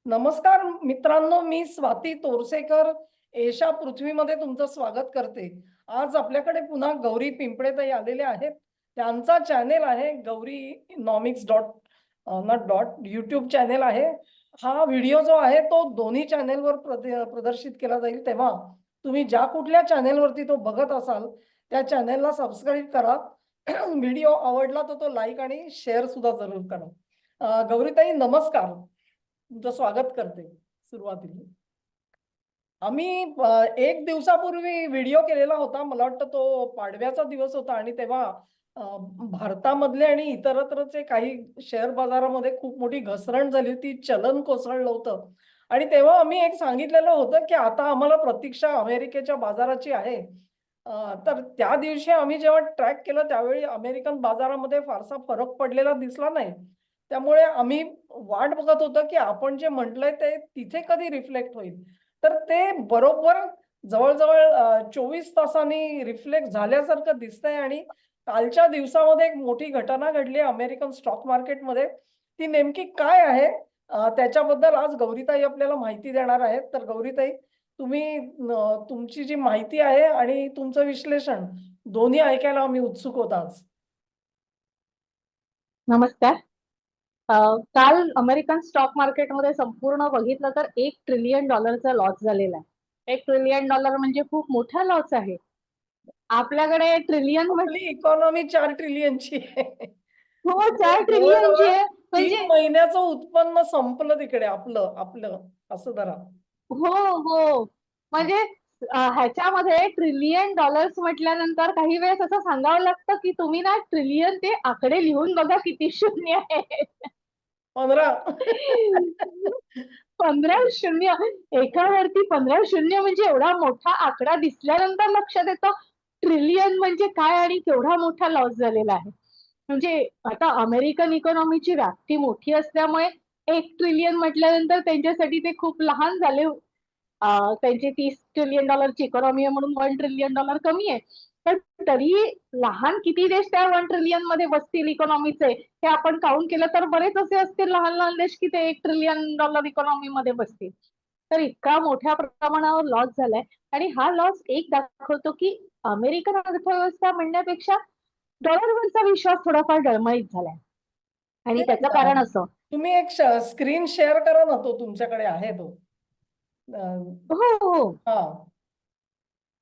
नमस्कार मित्रांनो, मी स्वाती तोरसेकर एशा पृथ्वीमध्ये तुमचं स्वागत करते. आज आपल्याकडे पुन्हा गौरी पिंपळेताई आलेले आहेत. त्यांचा चॅनेल आहे गौरीनॉमिक्स यूट्यूब चॅनेल आहे. हा व्हिडिओ जो आहे तो दोन्ही चॅनेलवर प्रदर्शित केला जाईल. तेव्हा तुम्ही ज्या कुठल्या चॅनेलवरती तो बघत असाल त्या चॅनेलला सबस्क्राईब करा. व्हिडिओ आवडला तर तो लाईक आणि शेअर सुद्धा जरूर करा. गौरीताई नमस्कार, तुमचं स्वागत करते. सुरुवातीला आम्ही एक दिवसापूर्वी व्हिडिओ केलेला होता. मला वाटतं तो पाडव्याचा दिवस होता आणि तेव्हा अ, भारतामधले आणि इतरत्रचे काही शेअर बाजारामध्ये खूप मोठी घसरण झाली होती. चलन कोसळलं होतं आणि तेव्हा आम्ही एक सांगितलेलं होतं की आता आम्हाला प्रतीक्षा अमेरिकेच्या बाजाराची आहे. तर त्या दिवशी आम्ही जेव्हा ट्रॅक केलं त्यावेळी अमेरिकन बाजारामध्ये फारसा फरक पडलेला दिसला नाही. त्यामुळे आम्ही वाट बघत होतो की आपण जे म्हटलंय ते तिथे कधी रिफ्लेक्ट होईल. तर ते बरोबर जवळ-जवळ 24 तासांनी रिफ्लेक्ट झाल्यासारखं दिसतंय आणि कालच्या दिवसामध्ये एक मोठी घटना घडली आहे अमेरिकन स्टॉक मार्केटमध्ये. ती नेमकी काय आहे त्याच्याबद्दल आज गौरीताई आपल्याला माहिती देणार आहेत. तर गौरीताई, तुम्ही तुमची जी माहिती आहे आणि तुमचं विश्लेषण दोन्ही ऐकायला आम्ही उत्सुक होतो आज. नमस्कार. काल अमेरिकन स्टॉक मार्केटमध्ये संपूर्ण बघितलं तर $1 ट्रिलियन लॉस झालेला आहे. $1 ट्रिलियन म्हणजे खूप मोठा लॉस आहे. आपल्याकडे ट्रिलियन आपली इकॉनॉमी 4 ट्रिलियनची आहे. हो, म्हणजे 4 ट्रिलियनची जवळ-जवळ आहे. 3 म्हणजे महिन्याचं उत्पन्न संपलं तिकडे आपलं आपलं असं धरा. हो हो, म्हणजे ह्याच्यामध्ये $1 ट्रिलियन म्हटल्यानंतर काही वेळेस असं सांगावं लागतं की तुम्ही ना ट्रिलियन ते आकडे लिहून बघा किती शून्य आहे. 15. 15 शून्य, एकावरती 15 शून्य म्हणजे एवढा मोठा आकडा दिसल्यानंतर लक्षात येतं ट्रिलियन म्हणजे काय आणि केवढा मोठा लॉस झालेला आहे. म्हणजे आता अमेरिकन इकॉनॉमीची व्याप्ती मोठी असल्यामुळे 1 ट्रिलियन म्हटल्यानंतर त्यांच्यासाठी ते खूप लहान झाले. त्यांची $30 ट्रिलियन इकॉनॉमी आहे म्हणून $1 ट्रिलियन कमी आहे. पण तरी लहान किती देश त्या 1 ट्रिलियन मध्ये बसतील इकॉनॉमीचे हे आपण काउंट केलं तर बरेच असे असतील लहान लहान देश की ते $1 ट्रिलियन इकॉनॉमी मध्ये बसतील. तर इतका मोठ्या प्रमाणावर लॉस झालाय आणि हा लॉस एक दाखवतो की अमेरिकन अर्थव्यवस्था म्हणण्यापेक्षा डॉलरवरचा विश्वास थोडाफार डळमळीत झालाय. आणि त्याचं कारण असं तुम्ही एक स्क्रीन शेअर करा ना, तो तुमच्याकडे आहे तो. हो हो, हा,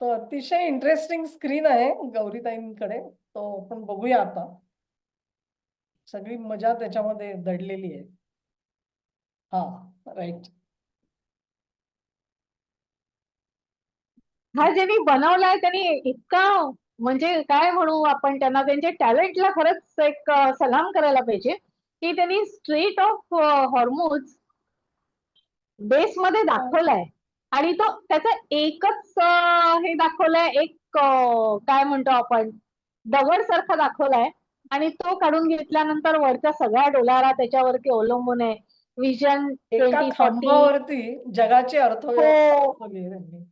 तो अतिशय इंटरेस्टिंग स्क्रीन आहे गौरीताईंकडे. तो आपण बघूया आता. सगळी मजा त्याच्यामध्ये दडलेली आहे. हा, राईट. हा ज्यांनी बनवलाय त्यांनी इतका म्हणजे काय म्हणू आपण त्यांना त्यांच्या टॅलेंटला खरंच एक सलाम करायला पाहिजे की त्यांनी स्ट्रेट ऑफ हॉर्मोज बेस मध्ये दाखवलाय आणि तो त्याचा एकच हे दाखवलाय एक काय म्हणतो आपण दगड सारखा दाखवलाय आणि तो काढून घेतल्यानंतर वरच्या सगळ्या डोलारा त्याच्यावरती अवलंबून आहे. विजन एका 2040. खांबावरती जगाची अर्थव्यवस्था हो दाखवली आहे त्यांनी.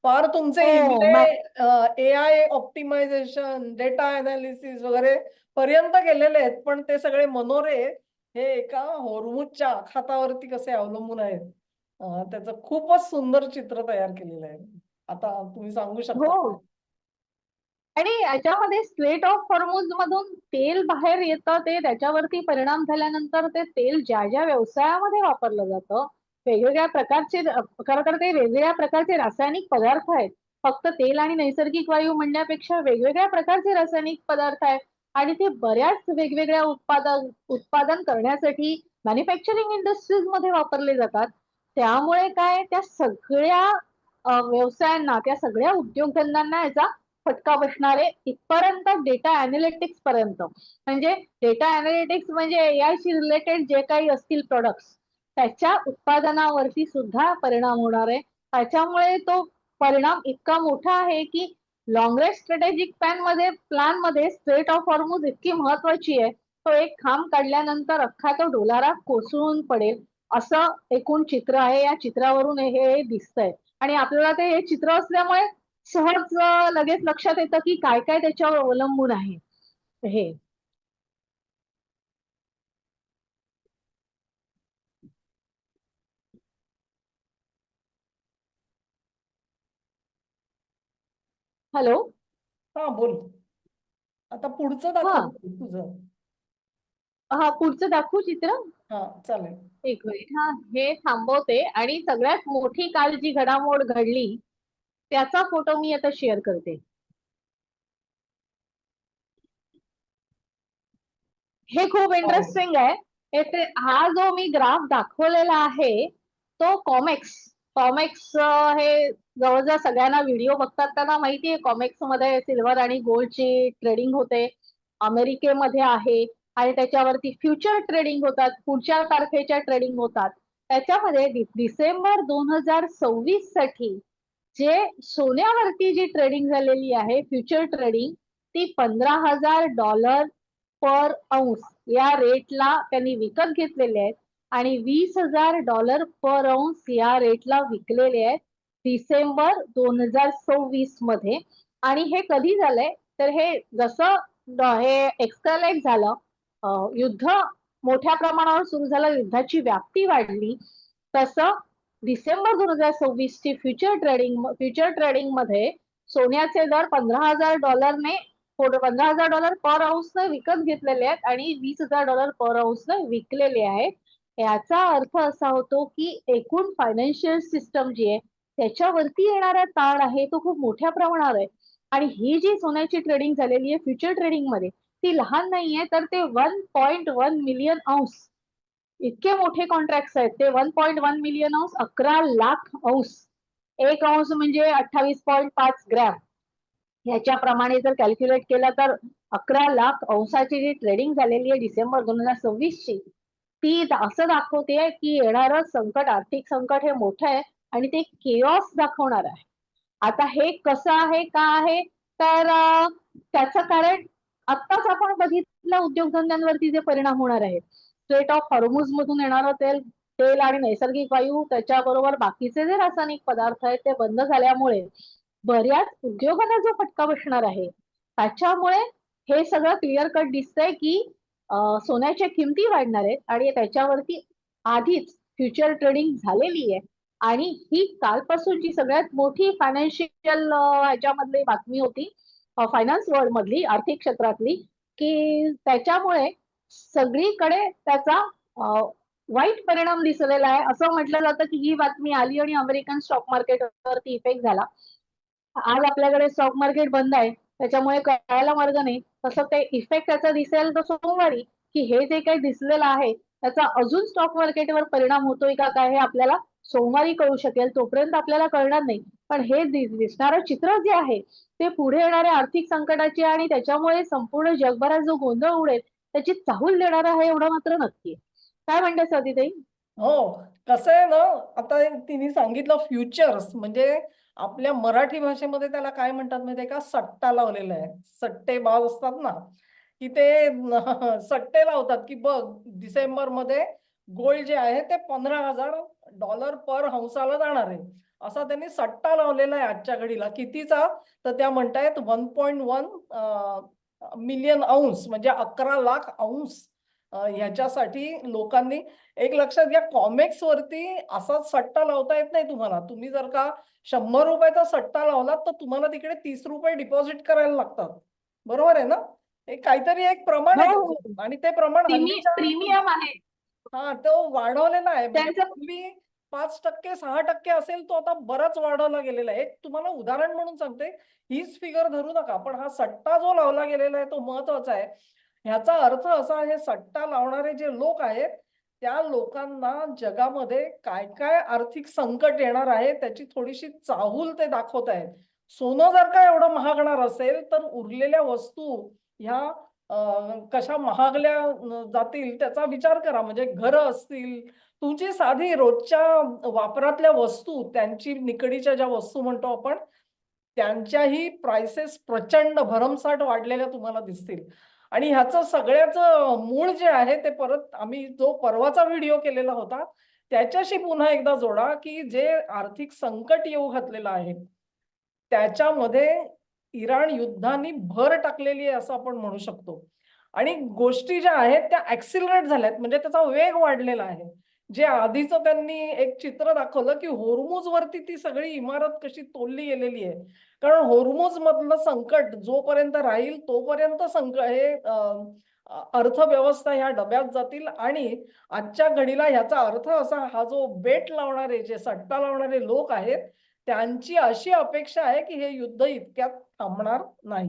फार तुमचे हो, इथले AI ऑप्टिमायझेशन, डेटा अनालिसिस वगैरे पर्यंत गेलेले आहेत, पण ते सगळे मनोरे हे एका होर्मुझच्या आखातावरती कसे अवलंबून आहेत. त्याचं खूपच सुंदर चित्र तयार केलेलं आहे. आता तुम्ही सांगू शकता. हो. आणि याच्यामध्ये स्ट्रेट ऑफ हॉर्मुझ मधून तेल बाहेर येतं ते त्याच्यावरती परिणाम झाल्यानंतर ते तेल ज्या ज्या व्यवसायामध्ये वापरलं जातं वेगवेगळ्या प्रकारचे खरं तर ते वेगवेगळ्या प्रकारचे रासायनिक पदार्थ आहेत. फक्त तेल आणि नैसर्गिक वायू म्हणण्यापेक्षा वेगवेगळ्या प्रकारचे रासायनिक पदार्थ आहेत आणि ते बऱ्याच वेगवेगळ्या उत्पादन करण्यासाठी मॅन्युफॅक्चरिंग इंडस्ट्रीज मध्ये वापरले जातात. त्यामुळे काय त्या सगळ्या व्यवसायांना त्या सगळ्या उद्योगधंद्यांना याचा फटका बसणार आहे इथपर्यंत डेटा अॅनालिटिक्स पर्यंत. म्हणजे डेटा अॅनालिटिक्स म्हणजे AI शी रिलेटेड जे काही असतील प्रोडक्ट्स त्याच्या उत्पादनावरती सुद्धा परिणाम होणार आहे. त्याच्यामुळे तो परिणाम इतका मोठा आहे की लॉंग रेंज स्ट्रॅटेजिक प्लॅन मध्ये स्ट्रेट ऑफ हॉर्मुझ इतकी महत्वाची आहे. तो एक खांब काढल्यानंतर अख्खा तो डोलारा कोसळून पडेल असं एकूण चित्र आहे. या चित्रावरून हे दिसतंय आणि आपल्याला ते हे चित्र असल्यामुळे सहज लगेच लक्षात येतं की काय काय त्याच्यावर अवलंबून आहे हे. हॅलो. हा बोल. आता पुढचं हा. दाखव तुझं. हा, पुढचं दाखवू चित्र? हा चालेल. एक मिनिट. हा, हे थांबवते आणि सगळ्यात मोठी काल जी घडामोड घडली त्याचा फोटो मी आता शेअर करते. हे खूप हो. इंटरेस्टिंग आहे. येथे हा जो मी ग्राफ दाखवलेला आहे तो कॉमेक्स हे जवळजवळ सगळ्यांना व्हिडिओ बघतात त्यांना माहितीये कॉमेक्स मध्ये सिल्वर आणि गोल्डची ट्रेडिंग होते. अमेरिकेमध्ये आहे आणि त्याच्यावरती फ्युचर ट्रेडिंग होतात, पुढच्या तारखेच्या ट्रेडिंग होतात. त्याच्यामध्ये डिसेंबर 2026 साठी जे सोन्यावरती जी ट्रेडिंग झालेली आहे फ्युचर ट्रेडिंग ती $15,000 पर औंस या रेटला त्यांनी विकत घेतलेले आहेत आणि $20,000 पर औंस या रेटला विकलेले आहेत डिसेंबर 2026 मध्ये. आणि हे कधी झालंय तर हे जसं हे एक्सकलेट झालं, युद्ध मोठ्या प्रमाणावर सुरू झालं, युद्धाची व्याप्ती वाढली, तसं डिसेंबर 2026 ची फ्युचर ट्रेडिंग मध्ये सोन्याचे दर $15,000 $15,000 पर औंसने विकत घेतलेले आहेत आणि $20,000 पर औंसने विकलेले आहेत. याचा अर्थ असा होतो की एकूण फायनान्शियल सिस्टम जी आहे त्याच्यावरती येणारा ताण आहे तो खूप मोठ्या प्रमाणावर आहे. आणि ही जी सोन्याची ट्रेडिंग झालेली आहे फ्युचर ट्रेडिंग मध्ये ती लहान नाहीये, तर ते 1.1 मिलियन औंस इतके मोठे कॉन्ट्रॅक्ट आहेत. ते 1.1 मिलियन औंस 11 लाख औंस. एक औंस म्हणजे 28.5 ग्रॅम. ह्याच्याप्रमाणे जर कॅल्क्युलेट केलं तर 11 लाख औंसाची जी ट्रेडिंग झालेली आहे डिसेंबर 2026 ची ती असं दाखवते की येणारं संकट, आर्थिक संकट हे मोठं आहे आणि ते केओस दाखवणार आहे. आता हे कसं आहे का आहे तर त्याचं कारण आत्ताच आपण बघितलं उद्योगधंद्यांवरती जे परिणाम होणार आहे. स्ट्रेट ऑफ हॉर्मुझ मधून येणारं तेल आणि नैसर्गिक वायू त्याच्याबरोबर बाकीचे जे रासायनिक पदार्थ आहेत ते बंद झाल्यामुळे बऱ्याच उद्योगांना जो फटका बसणार आहे त्याच्यामुळे हे सगळं क्लिअर कट दिसतंय की सोन्याच्या किमती वाढणार आहेत आणि त्याच्यावरती आधीच फ्युचर ट्रेडिंग झालेली आहे. आणि ही कालपासूनची सगळ्यात मोठी फायनान्शियल ह्याच्यामधली बातमी होती, फायनान्स वर्ल्ड मधली, आर्थिक क्षेत्रातली, की त्याच्यामुळे सगळीकडे त्याचा वाईट परिणाम दिसलेला आहे. असं म्हटलं जातं की ही बातमी आली आणि अमेरिकन स्टॉक मार्केटवरती इफेक्ट झाला. आज आपल्याकडे स्टॉक मार्केट बंद आहे त्याच्यामुळे कळायला मार्ग नाही. तसं ते इफेक्ट त्याचा दिसेल तर सोमवारी की हे जे काही दिसलेलं आहे त्याचा अजून स्टॉक मार्केटवर परिणाम होतोय का काय हे आपल्याला सोमवारी कळू शकेल. तोपर्यंत आपल्याला कळणार नाही. पण हे दिसणारं चित्र जे आहे ते पुढे येणाऱ्या आर्थिक संकटाची आणि त्याच्यामुळे संपूर्ण जगभरात जो गोंधळ उडेल त्याची चाहूल देणार आहे एवढं मात्र नक्की. काय म्हणते स्वातीताई? हो, कसं आहे ना, आता तिने सांगितलं फ्युचर्स म्हणजे आपल्या मराठी भाषेमध्ये त्याला काय म्हणतात माहितीये का, सट्टा लावलेला आहे. सट्टेबाज असतात ना की ते सट्टे लावतात की बघ डिसेंबर मध्ये गोल्ड जे आहे ते $15,000 पर हंसाला जाणार आहे. असा त्यांनी सट्टा लावलेला आहे आजच्या घडीला. कितीचा तर त्या म्हणतायत 1.1 मिलियन औंस म्हणजे 11 लाख औंस. ह्याच्यासाठी लोकांनी एक लक्षात घ्या, कॉमेक्स वरती असा सट्टा लावता येत नाही तुम्हाला. तुम्ही जर का ₹100 सट्टा लावलात तर तुम्हाला तिकडे ₹30 डिपॉझिट करायला लागतात. बरोबर आहे ना? हे काहीतरी एक प्रमाण हो, आहे हो. त्याचं आणि ते प्रमाण हल्लीच्या प्रीमियम आहे हा तो वाढवलेला आहे. म्हणजे त्यांचं. पूर्वी 5% 6% असेल तो आता बराच वाढवला गेलेला आहे. एक तुम्हाला उदाहरण म्हणून सांगते, हीच फिगर धरू नका पण हा सट्टा जो लावला गेलेला आहे तो महत्वाचा आहे. ह्याचा अर्थ असा आहे, सट्टा लावणारे जे लोक आहेत त्या लोकांना जगामध्ये काय काय आर्थिक संकट येणार आहे त्याची थोडीशी चाहूल ते दाखवत आहेत. सोनं जर का एवढं महागणार असेल तर उरलेल्या वस्तू ह्या कशा महागल्या जातील त्याचा विचार करा. म्हणजे घरं असतील, तुमची साधी रोजच्या वापरातल्या वस्तू, त्यांची निकडीच्या ज्या वस्तू म्हणतो आपण, त्यांच्याही प्राइसेस प्रचंड भरमसाठ वाढलेल्या तुम्हाला दिसतील. आणि ह्याचं सगळ्याचं मूळ जे आहे ते परत आम्ही जो परवाचा व्हिडिओ केलेला होता त्याच्याशी पुन्हा एकदा जोडा, की जे आर्थिक संकट येऊ घातलेलं आहे त्याच्यामध्ये इराण युद्धाने भर टाकलेली आहे असं आपण म्हणू शकतो. आणि गोष्टी ज्या आहेत त्या ॲक्सिलरेट झाल्यात म्हणजे त्याचा वेग वाढलेला आहे. जे आधीचं त्यांनी एक चित्र दाखवलं, की होर्मुझ वरती ती सगळी इमारत कशी तोडली गेलेली आहे. कारण होर्मुझ मधलं संकट जोपर्यंत राहील तोपर्यंत हे अर्थव्यवस्था ह्या डब्यात जातील आणि आजच्या घडीला ह्याचा अर्थ असा हा जो बेट लावणारे जे सट्टा लावणारे लोक आहेत, त्यांची अशी अपेक्षा आहे, की हे युद्ध इतक्यात थांबणार नाही.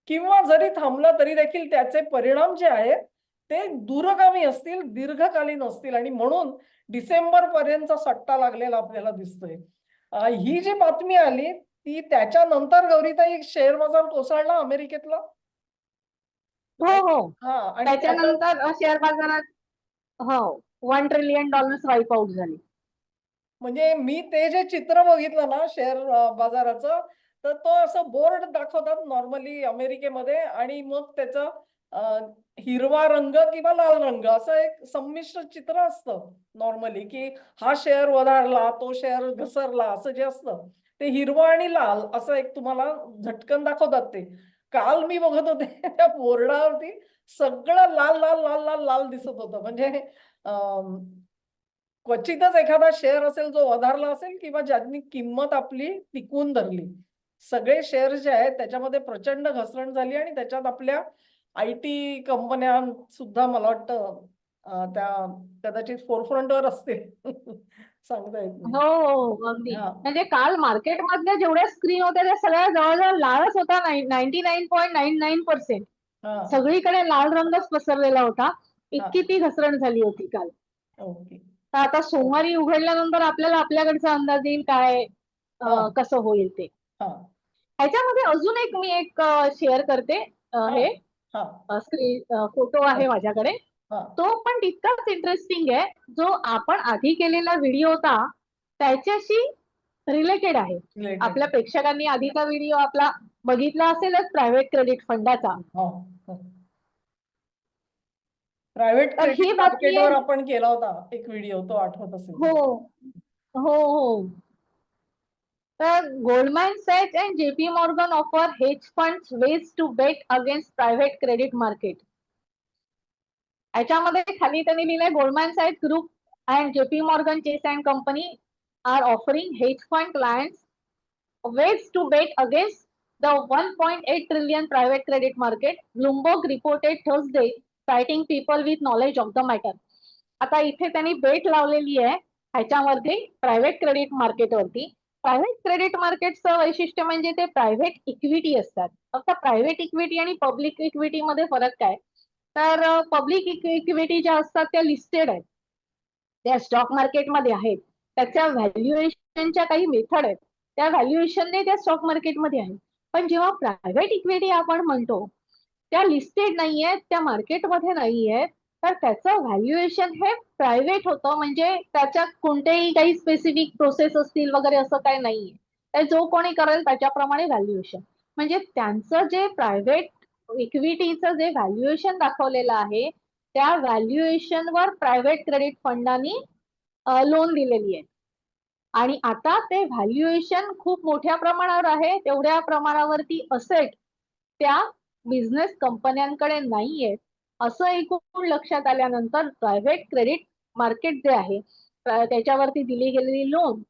किंवा जरी थांबलं तरी देखील त्याचे परिणाम जे आहेत ते दूरगामी असतील, दीर्घकालीन असतील आणि म्हणून डिसेंबर पर्यंतचा सट्टा लागलेला आपल्याला दिसतोय. ही जी बातमी आली ती त्याच्यानंतर गौरीताई शेअर बाजार कोसळला अमेरिकेतला. हो हो. हां आणि त्याच्या त्याच्यानंतर शेअर बाजारात हो $1 ट्रिलियन वाईप आउट झाली. म्हणजे मी ते जे चित्र बघितलं ना शेअर बाजाराचं, तर तो असं बोर्ड दाखवतात नॉर्मली अमेरिकेमध्ये आणि मग त्याचं अ, हिरवा रंग किंवा लाल रंग असं एक संमिश्र चित्र असतं नॉर्मली, की हा शेअर वधारला, तो शेअर घसरला असं जे असतं, ते हिरवं आणि लाल असं एक तुम्हाला झटकन दाखवतात ते. काल मी बघत होते त्या बोर्डावरती सगळं लाल, लाल, लाल, लाल, लाल दिसत होतं. म्हणजे क्वचितच एखादा शेअर असेल जो वधारला असेल किंवा ज्यांनी किंमत आपली टिकवून धरली. सगळे शेअर जे आहेत त्याच्यामध्ये प्रचंड घसरण झाली आणि त्याच्यात आपल्या आय-टी कंपन्या सुद्धा मला वाटतं त्या कदाचित फोरफ्रंटवर असतील. सांगता येत नाही. हो हो अगदी. हां, म्हणजे काल मार्केटमधल्या जेवढ्या स्क्रीन होत्या त्या सगळ्या जवळजवळ लालच होता. 99.99% हां, सगळीकडे लाल रंगच पसरलेला होता. इतकी हां. ती घसरण झाली होती काल. ओके. तर आता सोमवारी उघडल्यानंतर आपल्याला आपल्याकडचा अंदाज येईल काय हां, कसं होईल ते. हां, ह्याच्यामध्ये अजून एक मी शेअर करते हां, हे हां, स्क्रीन फोटो हां, आहे माझ्याकडे. हां. तो पण तितकाच इंटरेस्टिंग आहे. जो आपण आधी केलेला व्हिडिओ होता त्याच्याशी रिलेटेड आहे. रिलेटेड. आपल्या प्रेक्षकांनी आधीचा व्हिडिओ आपला बघितला असेलच प्रायव्हेट क्रेडिट फंडाचा. हो, हो. प्रायव्हेट तर क्रेडिट ही बातमी मार्केटवर आहे. आपण केला होता एक व्हिडिओ तो आठवत असेल हो. तुम्हाला. हो, हो. तर Goldman Sachs and JP Morgan offer hedge funds ways to bet against private credit market. याच्यामध्ये खाली त्यांनी लिहिलंय Goldman Sachs group and JP Morgan Chase and company are offering hedge fund clients ways to bet against the 1.8 trillion private credit market, Bloomberg reported Thursday, citing people with knowledge of the matter. आता इथे त्यांनी बेट लावलेली आहे ह्याच्यामध्ये private credit मार्केटवरती. Private credit मार्केटचं वैशिष्ट्य म्हणजे ते प्रायव्हेट इक्विटी असतात. फक्त प्रायव्हेट इक्विटी आणि पब्लिक इक्विटी मध्ये फरक काय? तर पब्लिक इक्विटी ज्या असतात त्या लिस्टेड आहेत, त्या स्टॉक मार्केटमध्ये आहेत. त्याच्या व्हॅल्युएशनच्या काही मेथड आहेत, त्या व्हॅल्युएशनने त्या स्टॉक मार्केटमध्ये आहे. पण जेव्हा प्रायव्हेट इक्विटी आपण म्हणतो त्या लिस्टेड नाहीये, त्या मार्केटमध्ये नाहीये, तर त्याचं व्हॅल्युएशन हे प्रायव्हेट होतं. म्हणजे त्याच्यात कोणतेही काही स्पेसिफिक प्रोसेस असतील वगैरे असं काही नाहीये. ते जो कोणी करेल त्याच्याप्रमाणे व्हॅल्युएशन. म्हणजे त्यांचं जे प्रायव्हेट इक्विटीचं जे व्हॅल्युएशन दाखवलेलं आहे त्या व्हॅल्युएशनवर प्रायव्हेट क्रेडिट फंडांनी लोन दिलेली आहे. आणि आता ते व्हॅल्युएशन खूप मोठ्या प्रमाणावर आहे. तेवढ्या प्रमाणावरती असेट त्या बिझनेस कंपन्यांकडे नाहीयेत. असं एकूण लक्षात आल्यानंतर प्रायव्हेट क्रेडिट मार्केट जे आहे त्याच्यावरती दिली गेलेली लोन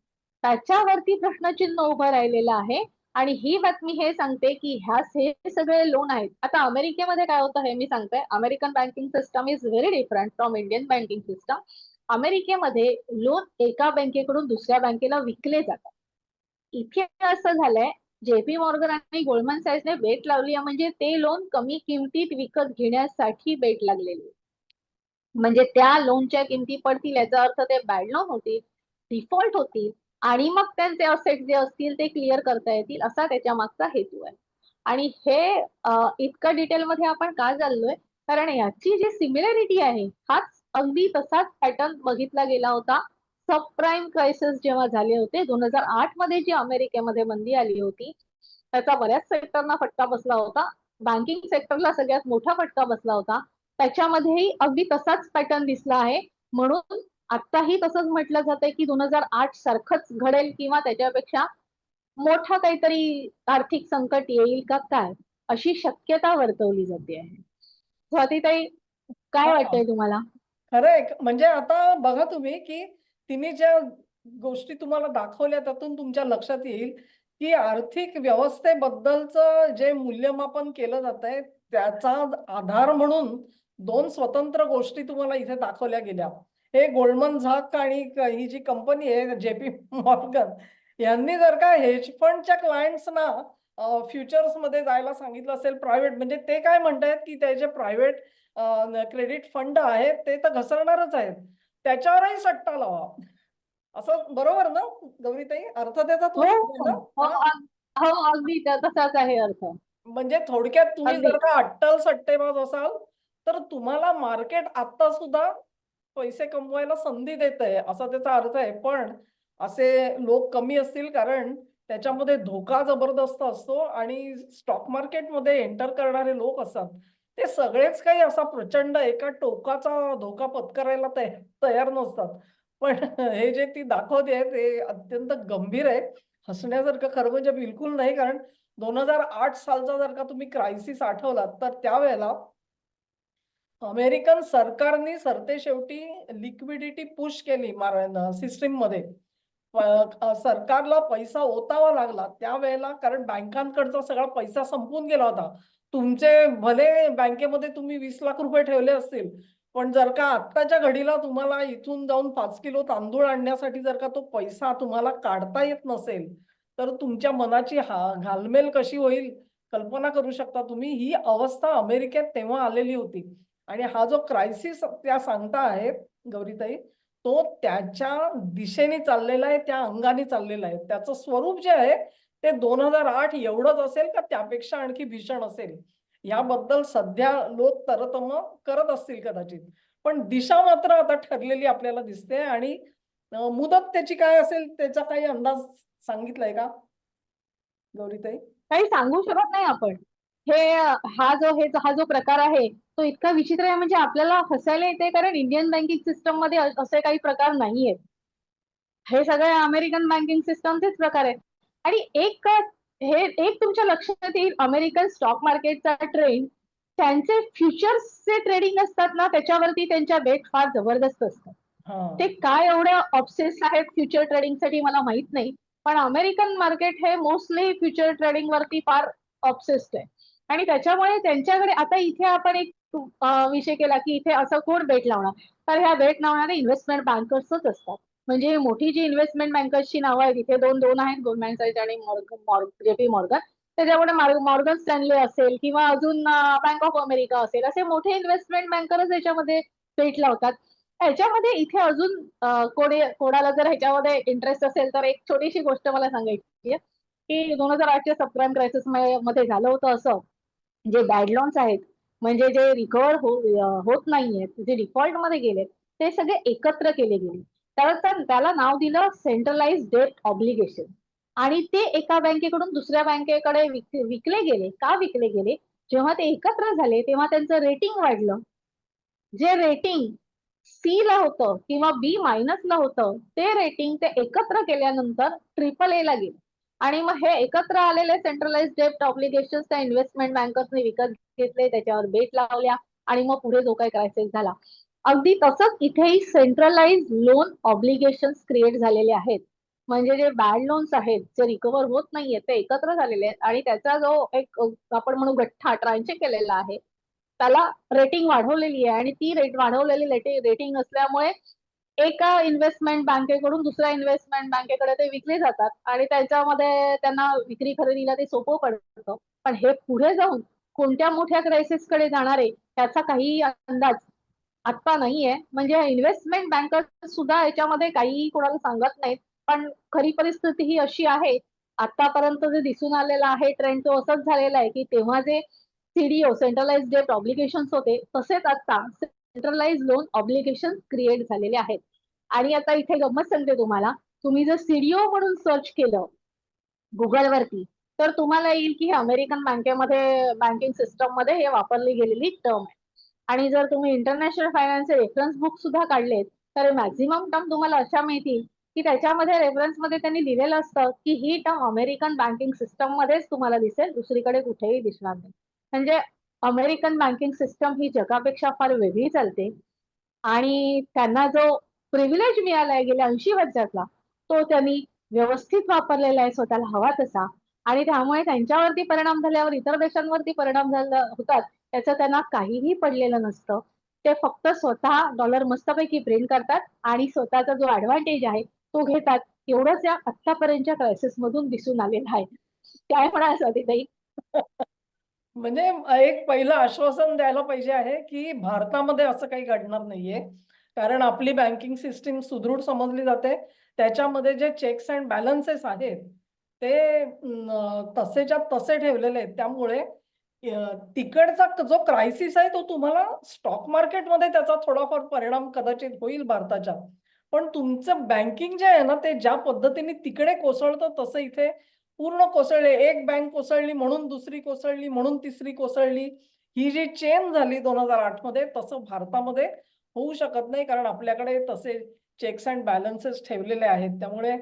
त्याच्यावरती प्रश्नचिन्ह उभं राहिलेलं आहे. आणि ही बातमी हे सांगते की हे सगळे लोन आहेत. आता अमेरिकेमध्ये काय होतं हे मी सांगते. American banking system is very different from Indian banking system. अमेरिकेमध्ये लोन एका बँकेकडून दुसऱ्या बँकेला विकले जातात. इथे असं झालंय जेपी मॉर्गन आणि गोल्डमन सॅचने बेट लावली आहे म्हणजे ते लोन कमी किमतीत विकत घेण्यासाठी बेट लागलेली. म्हणजे त्या लोनच्या किमती पडतील याचा अर्थ ते बॅड लोन होतील, डिफॉल्ट होतील आणि मग त्यांचे असेट जे असतील ते क्लिअर करता येतील असा त्याच्या मागचा हेतू आहे. आणि हे इतकं डिटेलमध्ये आपण का चाललोय कारण याची जी सिमिलॅरिटी आहे हाच अगदी तसाच पॅटर्न बघितला गेला होता सबप्राईम क्रायसिस जेव्हा झाले होते 2008 मध्ये जी अमेरिकेमध्ये मंदी आली होती त्याचा बऱ्याच सेक्टरना फटका बसला होता. बँकिंग सेक्टरला सगळ्यात मोठा फटका बसला होता. त्याच्यामध्येही अगदी तसाच पॅटर्न दिसला आहे. म्हणून आताही तसंच म्हटलं जातंय की 2008 सारखंच घडेल किंवा त्याच्यापेक्षा मोठं काहीतरी आर्थिक संकट येईल का काय अशी शक्यता वर्तवली जाते आहे. स्वातीताई काय हां. वाटतंय तुम्हाला? खरंय. म्हणजे आता बघा तुम्ही, की तिने ज्या गोष्टी तुम्हाला दाखवल्या त्यातून तुमच्या लक्षात येईल, की आर्थिक व्यवस्थेबद्दलचं जे मूल्यमापन केलं जातंय, त्याचा आधार म्हणून 2 स्वतंत्र गोष्टी तुम्हाला इथे दाखवल्या गेल्या. हे गोल्डमन झाक आणि ही जी कंपनी आहे जे.पी. मॉर्गन यांनी जर का हेज फंडच्या क्लायंट्सना फ्युचर्समध्ये जायला सांगितलं असेल प्रायव्हेट म्हणजे ते काय म्हणतायत, की ते जे प्रायव्हेट क्रेडिट फंड आहेत ते तर घसरणारच आहेत. त्याच्यावरही सट्टा लावा. असं बरोबर ना गौरीताई? अर्थ त्याचा हो, तोच आहे हो. ना? हो, हां. हो, अगदी तसाच आहे अर्थ. म्हणजे थोडक्यात तुम्ही अगदी. जर का अट्टल सट्टेबाज असाल, तर तुम्हाला मार्केट आता सुद्धा पैसे कमवायला संधी देतंय, असा त्याचा अर्थ आहे. पण असे लोक कमी असतील कारण त्याच्यामध्ये धोका जबरदस्त असतो आणि स्टॉक मार्केटमध्ये एंटर करणारे लोक असतात. ते सगळेच काही असा प्रचंड एका टोकाचा धोका पत्करायला तयार नसतात. पण हे जे ती दाखवते ते अत्यंत गंभीर आहे. हसण्यासारखं खरं म्हणजे बिलकुल नाही कारण 2008 सालचा जर का तुम्ही क्रायसिस आठवलात, तर त्यावेळेला अमेरिकन सरकारने सरतेशेवटी लिक्विडिटी पुश केली सिस्टममध्ये. सरकारला पैसा ओतावा लागला त्यावेळेला कारण बँकांकडचा सगळा पैसा संपून गेला होता. तुमचे भले बँकेमध्ये तुम्ही 20 लाख रुपये ठेवले असतील, पण जर का आत्ताच्या घडीला तुम्हाला इथून जाऊन 5 किलो तांदूळ आणण्यासाठी जर का तो पैसा तुम्हाला काढता येत नसेल, तर तुमच्या मनाची घालमेल कशी होईल कल्पना करू शकता तुम्ही. ही अवस्था अमेरिकेत तेव्हा आलेली होती. आणि हा जो क्रायसिस त्या सांगता आहेत गौरीताई, तो त्याच्या दिशेने चाललेला आहे, त्या अंगाने चाललेला आहे. त्याचं स्वरूप जे आहे ते 2008 एवढंच असेल का त्यापेक्षा आणखी भीषण असेल? याबद्दल सध्या लोक तरतम करत असतील कदाचित. पण दिशा मात्र आता ठरलेली आपल्याला दिसते आणि मुदत त्याची काय असेल त्याचा काही अंदाज सांगितलाय का गौरीताई? काही सांगू शकत नाही आपण. हा जो प्रकार आहे, तो इतका विचित्र आहे म्हणजे आपल्याला हसायला येते कारण इंडियन बँकिंग सिस्टममध्ये असे काही प्रकार नाहीयेत. हे सगळे अमेरिकन बँकिंग सिस्टमचेच प्रकार आहेत. आणि एक तुमच्या लक्षात येईल अमेरिकन स्टॉक मार्केटचा ट्रेंड त्यांचे फ्युचर्सचे ट्रेडिंग असतात ना त्याच्यावरती त्यांच्या बेट फार जबरदस्त असतात. ते हां. काय एवढे ऑब्सेस आहेत फ्युचर ट्रेडिंगसाठी मला माहित नाही. पण अमेरिकन मार्केट हे मोस्टली फ्युचर ट्रेडिंग वरती फार ऑब्सेस्ड आहे. आणि त्याच्यामुळे त्यांच्याकडे आता इथे आपण एक विषय केला की इथे असं कोण बेट लावणार. तर ह्या बेट लावणारे इन्व्हेस्टमेंट बँकर्सच असतात. म्हणजे मोठी जी इन्व्हेस्टमेंट बँकर्सची नावं आहेत इथे दोन आहेत गोल्डमॅन साइज आणि जेपी मॉर्गन. त्याच्यामुळे मॉर्गन स्टॅनले असेल किंवा अजून बँक ऑफ अमेरिका असेल असे मोठे इन्व्हेस्टमेंट बँकरच याच्यामध्ये बेट लावतात. ह्याच्यामध्ये इथे अजून कोणाला जर ह्याच्यामध्ये इंटरेस्ट असेल तर एक छोटीशी गोष्ट मला सांगायची आहे की 2008च्या सबप्राईम क्रायसिस मध्ये झालं होतं असं जे बॅड लोन्स आहेत म्हणजे जे रिकव्हर होत नाहीयेत जे डिफॉल्ट मध्ये गेले ते सगळे एकत्र केले गेले. त्याला नाव दिलं सेंट्रलाइज डेट ऑब्लिगेशन. आणि ते एका बँकेकडून दुसऱ्या बँकेकडे विकले गेले. का विकले गेले? जेव्हा ते एकत्र झाले तेव्हा त्यांचं रेटिंग वाढलं. जे रेटिंग सी ला होतं किंवा बी मायनस ला होतं ते रेटिंग ते एकत्र केल्यानंतर ट्रिपल ए ला गेले. आणि मग हे एकत्र आलेले सेंट्रलाइज डेट ऑब्लिगेशन त्या इन्व्हेस्टमेंट बँकर्सने विकत घेतले त्याच्यावर बेट लावल्या आणि मग पुढे जो काही क्रायसिस झाला. अगदी तसंच इथेही सेंट्रलाइज लोन ऑब्लिगेशन क्रिएट झालेले आहेत. म्हणजे जे बॅड लोन्स आहेत जे रिकव्हर होत नाहीये ते एकत्र झालेले आहेत आणि त्याचा जो एक आपण म्हणू गठ्ठा ट्रान्झॅक्ट केलेला आहे त्याला रेटिंग वाढवलेली आहे आणि ती वाढवलेली रेटिंग असल्यामुळे एका इन्व्हेस्टमेंट बँकेकडून दुसऱ्या इन्व्हेस्टमेंट बँकेकडे ते विकले जातात आणि त्याच्यामध्ये त्यांना विक्री खरेदीला ते सोपं पडतं. पण हे पुढे जाऊन कोणत्या मोठ्या क्रायसिस कडे जाणार आहे त्याचा काही अंदाज आता नाहीये. म्हणजे इन्व्हेस्टमेंट बँकर सुद्धा याच्यामध्ये काही कोणाला सांगत नाहीत. पण खरी परिस्थिती ही अशी आहे आतापर्यंत जे दिसून आलेला आहे ट्रेंड तो असाच झालेला आहे की तेव्हा जे सीडीओ सेंट्रलाइज डेट ऑब्लिगेशन होते तसेच आता सेंट्रलाइज लोन ऑब्लिगेशन क्रिएट झालेले आहेत. आणि आता इथे गंमत सांगते तुम्हाला तुम्ही जर सीडीओ म्हणून सर्च केलं गुगलवरती तर तुम्हाला येईल की हे अमेरिकन बँकेमध्ये बँकिंग सिस्टम मध्ये हे वापरली गेलेली टर्म आहे. आणि जर तुम्ही इंटरनॅशनल फायनान्सचे रेफरन्स बुक सुद्धा काढलेत तर मॅक्झिमम टर्म तुम्हाला अशा मिळतील की त्याच्यामध्ये रेफरन्स मध्ये त्यांनी दिलेलं असतं की ही टर्म अमेरिकन बँकिंग सिस्टम मध्येच तुम्हाला दिसेल दुसरीकडे कुठेही दिसणार नाही. म्हणजे अमेरिकन बँकिंग सिस्टम ही जगापेक्षा फार वेगळी चालते. आणि त्यांना जो प्रिव्हिलेज मिळालाय गेल्या 80 वर्षातला तो त्यांनी व्यवस्थित वापरलेला आहे स्वतःला हवा तसा. आणि त्यामुळे त्यांच्यावरती परिणाम झाल्यावर इतर देशांवरती परिणाम झाला होतात त्याचं त्यांना काहीही पडलेलं नसतं. ते फक्त स्वतः डॉलर मस्तपैकी प्रिंट करतात आणि स्वतःचा जो ऍडव्हान्टेज आहे तो घेतात. एवढंच या आतापर्यंतच्या क्रायसिस मधून दिसून आलेलं आहे. काय म्हणाल स्वातीताई? म्हणजे एक पहिलं आश्वासन द्यायला पाहिजे आहे की भारतामध्ये असं काही घडणार नाहीये. कारण आपली बँकिंग सिस्टीम सुदृढ समजली जाते. त्याच्यामध्ये जे चेक्स अँड बॅलन्सेस आहेत ते तसेच्या तसे ठेवलेले आहेत. त्यामुळे तिकडचा जो क्रायसिस आहे तो तुम्हाला स्टॉक मार्केटमध्ये त्याचा थोडाफार परिणाम कदाचित होईल भारताच्या. पण तुमचं बँकिंग जे आहे ना ते ज्या पद्धतीने तिकडे कोसळतं तसं इथे पूर्ण कोसळले. एक बँक कोसळली म्हणून दुसरी कोसळली म्हणून तिसरी कोसळली. ही जी चेन झाली 2008 मध्ये तसं भारतामध्ये होऊ शकत नाही. कारण आपल्याकडे तसे चेक्स अँड बॅलन्सेस ठेवलेले आहेत. त्यामुळे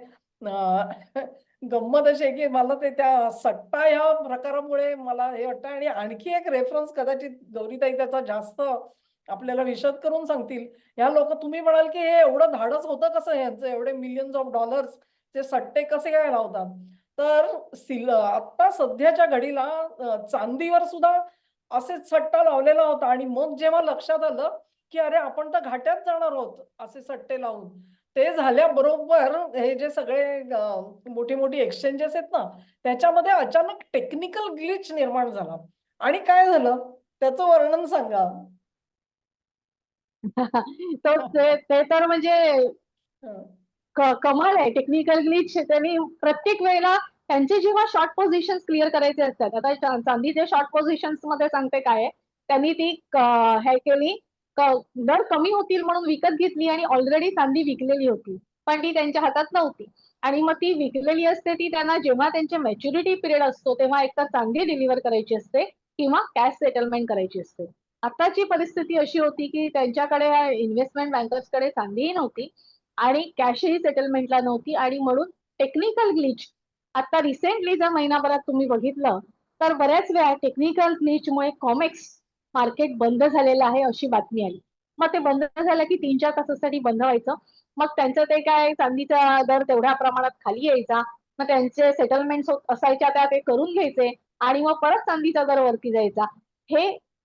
गंमत अशी आहे की मला ते त्या सट्टा ह्या प्रकारामुळे मला हे वाटतं. आणि आणखी एक रेफरन्स कदाचित गौरीताई त्याचा जास्त आपल्याला विशद करून सांगतील. ह्या लोक तुम्ही म्हणाल की हे एवढं धाडस होतं कसं ह्यांचं, एवढे मिलियन्स ऑफ डॉलर्स ते सट्टे कसे काय लावतात. तर आता सध्याच्या घडीला चांदीवर सुद्धा असेच सट्टा लावलेला होता. आणि मग जेव्हा लक्षात आलं की अरे आपण तर घाट्यात जाणार आहोत असे सट्टे लावून, ते झाल्याबरोबर हे जे सगळे मोठी मोठी एक्सचेंजेस आहेत ना त्याच्यामध्ये अचानक टेक्निकल ग्लिच निर्माण झाला. आणि काय झालं त्याचं वर्णन सांगा. तो ते तर म्हणजे हं. कमाल आहे. टेक्निकल ग्लिच त्यांनी प्रत्येक वेळेला त्यांचे जेव्हा शॉर्ट पोझिशन क्लिअर करायचे असतात. आता चांदीचे शॉर्ट पोझिशन्स मध्ये सांगते काय आहे. त्यांनी ती हे केली दर कमी होतील म्हणून विकत घेतली आणि ऑलरेडी चांदी विकलेली होती. पण ती त्यांच्या हातात नव्हती. आणि मग ती विकलेली असते ती त्यांना जेव्हा त्यांचे मॅच्युरिटी पिरियड असतो तेव्हा एकतर चांदी डिलिव्हर करायची असते किंवा कॅश सेटलमेंट करायची असते. आताची परिस्थिती अशी होती की त्यांच्याकडे इन्व्हेस्टमेंट बँकर्सकडे चांदीही नव्हती आणि कॅशही सेटलमेंटला नव्हती आणि म्हणून टेक्निकल ग्लिच आता रिसेंटली जर महिनाभरात तुम्ही बघितलं तर बऱ्याच वेळा टेक्निकल ग्लिचमुळे कॉमेक्स मार्केट बंद झालेलं आहे अशी बातमी आली. मग ते बंद झालं की 3-4 तासासाठी बंद व्हायचं. मग त्यांचं ते काय चांदीचा दर तेवढ्या प्रमाणात खाली यायचा. मग त्यांचे सेटलमेंट असायच्या त्या ते करून घ्यायचे आणि मग परत चांदीचा दर वरती जायचा.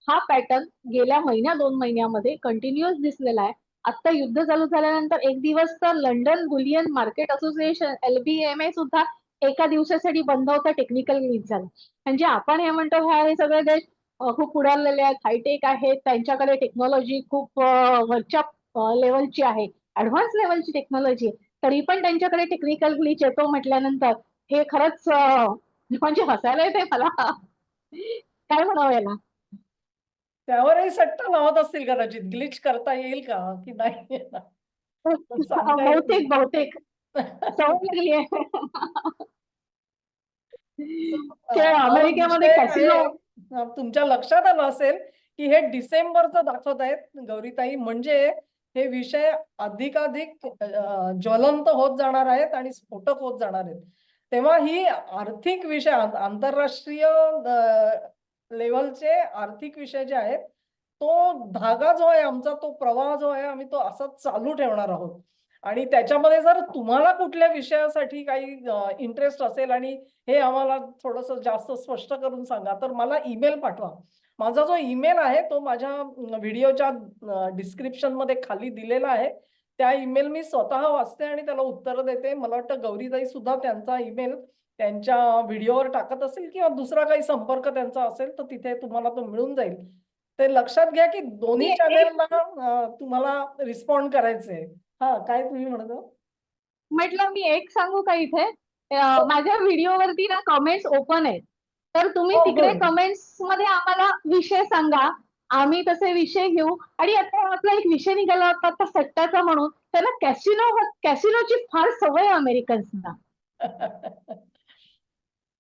हा पॅटर्न गेल्या महिन्या 2 महिन्यामध्ये कंटिन्युअस दिसलेला आहे. आता युद्ध चालू झाल्यानंतर एक दिवस तर London Boolean market association LBMA सुद्धा एका दिवसासाठी बंद होता टेक्निकल ग्लिच झाला. म्हणजे आपण हे म्हणतो हे सगळे देश खूप पुढारलेले आहेत, हायटेक आहेत, त्यांच्याकडे टेक्नॉलॉजी खूप वरच्या लेवलची आहे, ऍडव्हान्स लेवलची टेक्नॉलॉजी आहे. तरी पण त्यांच्याकडे टेक्निकल ग्लिच येतो म्हटल्यानंतर हे खरंच म्हणजे हसायला येते मला. काय म्हणावं याला. त्यावरही सट्टा लावत असतील कदाचित. ग्लिच करता येईल का की नाही पण सांगता येत नाही. बहुतेक बहुतेक सवय लागली आहे. ते हा अमेरिकेमध्ये विषय कॅसिनो. आहे. तुमच्या लक्षात आलं असेल की हे डिसेंबरचं दाखवत आहेत गौरीताई. म्हणजे हे विषय अधिकाधिक ज्वलंत होत जाणार आहेत आणि स्फोटक होत जाणार आहेत. तेव्हा ही आर्थिक विषय आंतरराष्ट्रीय लेवलचे आर्थिक विषय जे आहेत तो धागा जो आहे आमचा, तो प्रवाह जो आहे आम्ही तो असाच चालू ठेवणार आहोत. आणि त्याच्यामध्ये जर तुम्हाला कुठल्या विषयासाठी काही इंटरेस्ट असेल आणि हे आम्हाला थोडंसं जास्त स्पष्ट करून सांगा तर मला ईमेल पाठवा. माझा जो ईमेल आहे तो माझ्या व्हिडिओच्या डिस्क्रिप्शन मध्ये खाली दिलेला आहे. त्या ईमेल मी स्वतः वाचते आणि त्याला उत्तर देते. मला वाटतं गौरीताई सुद्धा त्यांचा ईमेल त्यांच्या व्हिडिओवर टाकत असेल किंवा दुसरा काही संपर्क त्यांचा असेल तर तिथे तुम्हाला तो मिळून जाईल. ते लक्षात घ्या की दोन्ही मी एक चॅनेलला तुम्हाला रिस्पॉन्ड करायचंय. हा काय तुम्ही म्हणत आहात? म्हटलं मी एक सांगू का इथे माझ्या व्हिडिओवरती ना कमेंट्स ओपन आहेत. तर तुम्ही हो तिकडे गुड. कमेंट्स मध्ये आम्हाला विषय सांगा. आम्ही तसे विषय घेऊ. आणि आता आपला एक विषय निघाला होता आता सट्टाचा म्हणून त्याला कॅसिनोची फार सवय आहे अमेरिकन्सना.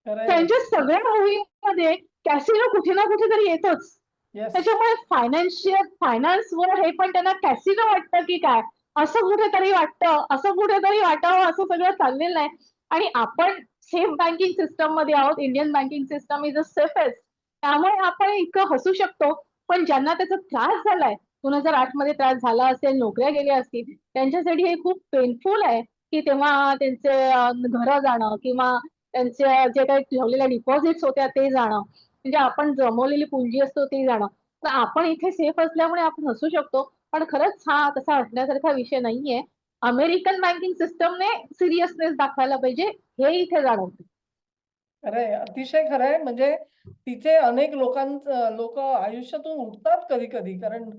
खरंय. त्यांच्या सगळ्या मूव्हीमध्ये कॅसिनो कुठे ना कुठे तरी येतोच. येस. त्याच्यामुळे फायनान्सवर हे पण त्यांना कॅसिनो वाटतं की काय असं कुठेतरी वाटतं, असं कुठेतरी वाटावं असं सगळं चाललेलं आहे. आणि आपण सेफ बँकिंग सिस्टम मध्ये आहोत. Indian banking system is a safest. त्यामुळे आपण इतकं हसू शकतो. पण ज्यांना त्याचा त्रास झालाय 2008 मध्ये त्रास झाला असेल, नोकऱ्या गेल्या असतील, त्यांच्यासाठी हे खूप पेनफुल आहे की तेव्हा त्यांचे घरं जाणं किंवा त्यांचे जे काही ठेवलेल्या डिपॉझिट्स होत्या ते जाणं, म्हणजे आपण जमवलेली पुंजी असतो ती जाणं. तर आपण इथे सेफ असल्यामुळे आपण हसू शकतो, पण खरंच हा तसा हसण्यासारखा विषय नाहीये. अमेरिकन बँकिंग सिस्टमने सिरियसनेस दाखवायला पाहिजे, हे इथे जाणवतं. खरंय, अतिशय खरंय. म्हणजे तिथे अनेक लोक आयुष्यातून उठतात कधी-कधी. कारण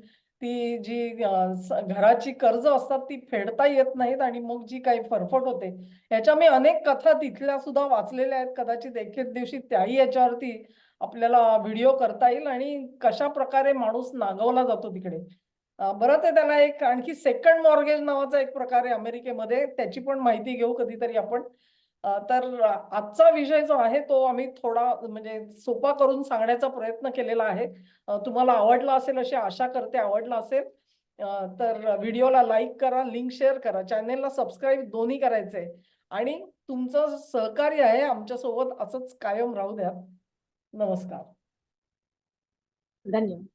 ती जी घराची कर्ज असतात ती फेडता येत नाहीत आणि मग जी काही फरफट होते. ह्याच्या मी अनेक कथा तिथल्या सुद्धा वाचलेल्या आहेत. कदाचित एके दिवशी त्याही याच्यावरती आपल्याला व्हिडिओ करता येईल आणि कशाप्रकारे माणूस नांगवला जातो तिकडे. बरं ते त्याला एक आणखी सेकंड मॉर्गेज नावाचा एक प्रकार आहे अमेरिकेमध्ये. त्याची पण माहिती घेऊ कधीतरी आपण. तर आजचा विषय जो आहे तो आम्ही थोडा म्हणजे सोपा करून सांगण्याचा प्रयत्न केलेला आहे. तुम्हाला आवडला असेल अशी आशा करते, आवडला असेल. तर व्हिडिओला लाईक करा, लिंक शेअर करा, चॅनेलला सबस्क्राईब दोन्ही करायचंय आणि तुमचं सहकार्य आहे आमच्यासोबत असंच कायम राहू द्या. नमस्कार. धन्यवाद.